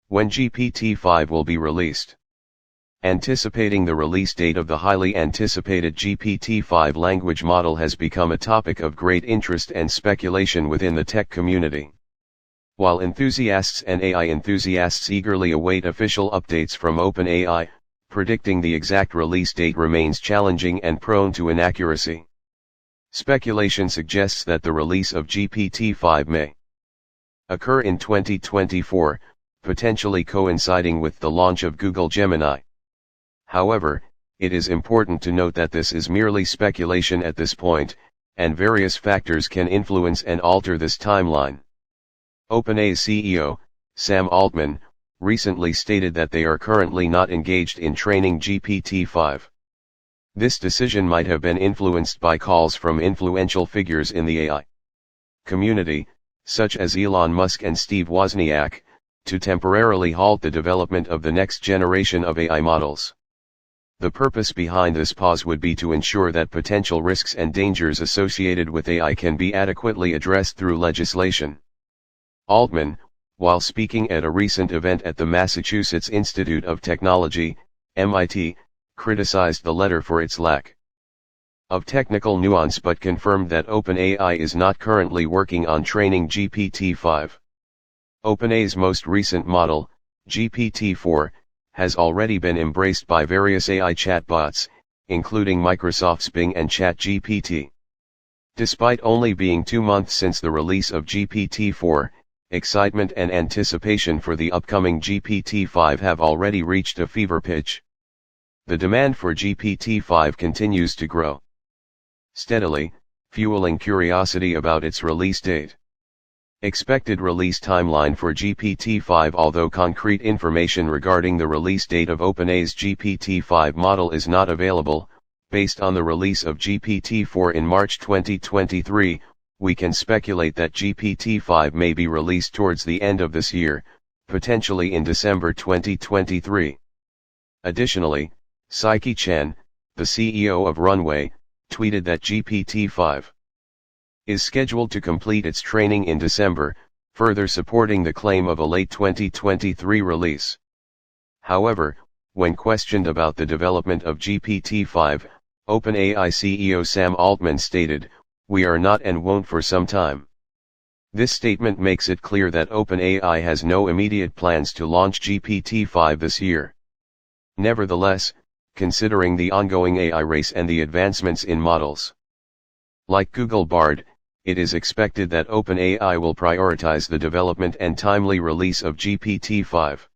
When GPT-5 will be released. Anticipating the release date of the highly anticipated GPT-5 language model has become a topic of great interest and speculation within the tech community. While enthusiasts and AI enthusiasts eagerly await official updates from OpenAI, predicting the exact release date remains challenging and prone to inaccuracy. Speculation suggests that the release of GPT-5 may occur in 2024, potentially coinciding with the launch of Google Gemini. However, it is important to note that this is merely speculation at this point, and various factors can influence and alter this timeline. OpenAI CEO, Sam Altman, recently stated that they are currently not engaged in training GPT-5. This decision might have been influenced by calls from influential figures in the AI community, such as Elon Musk and Steve Wozniak, to temporarily halt the development of the next generation of AI models. The purpose behind this pause would be to ensure that potential risks and dangers associated with AI can be adequately addressed through legislation. Altman, while speaking at a recent event at the Massachusetts Institute of Technology, MIT, criticized the letter for its lack of technical nuance but confirmed that OpenAI is not currently working on training GPT-5. OpenAI's most recent model, GPT-4, has already been embraced by various AI chatbots, including Microsoft's Bing and Chatgpt. Despite only being 2 months since the release of GPT-4, excitement and anticipation for the upcoming GPT-5 have already reached a fever pitch. The demand for GPT-5 continues to grow steadily, fueling curiosity about its release date. Expected release timeline for GPT-5. Although concrete information regarding the release date of OpenAI's GPT-5 model is not available, based on the release of GPT-4 in March 2023, we can speculate that GPT-5 may be released towards the end of this year, potentially in December 2023. Additionally, Saiki Chan, the CEO of Runway, tweeted that GPT-5 is scheduled to complete its training in December, further supporting the claim of a late 2023 release. However, when questioned about the development of GPT-5, OpenAI CEO Sam Altman stated, "We are not and won't for some time." This statement makes it clear that OpenAI has no immediate plans to launch GPT-5 this year. Nevertheless, considering the ongoing AI race and the advancements in models like Google Bard, it is expected that OpenAI will prioritize the development and timely release of GPT-5.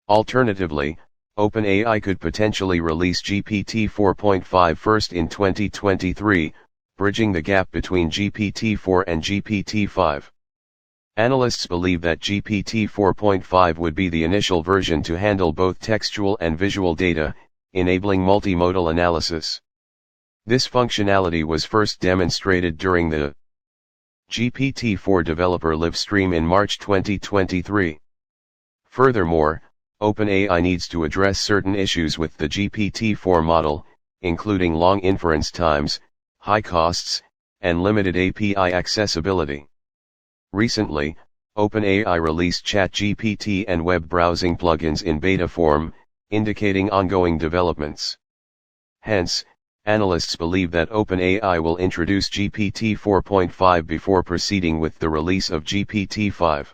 Alternatively, OpenAI could potentially release GPT-4.5 first in 2023, bridging the gap between GPT-4 and GPT-5. Analysts believe that GPT-4.5 would be the initial version to handle both textual and visual data, enabling multimodal analysis. This functionality was first demonstrated during the GPT-4 developer live stream in March 2023. Furthermore, OpenAI needs to address certain issues with the GPT-4 model, including long inference times, high costs, and limited API accessibility. Recently, OpenAI released Chatgpt and web browsing plugins in beta form, indicating ongoing developments. Hence, analysts believe that OpenAI will introduce GPT 4.5 before proceeding with the release of GPT-5.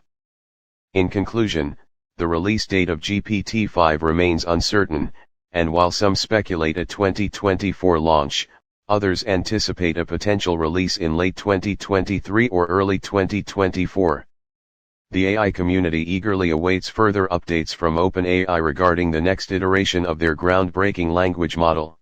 In conclusion, the release date of GPT-5 remains uncertain, and while some speculate a 2024 launch, others anticipate a potential release in late 2023 or early 2024. The AI community eagerly awaits further updates from OpenAI regarding the next iteration of their groundbreaking language model.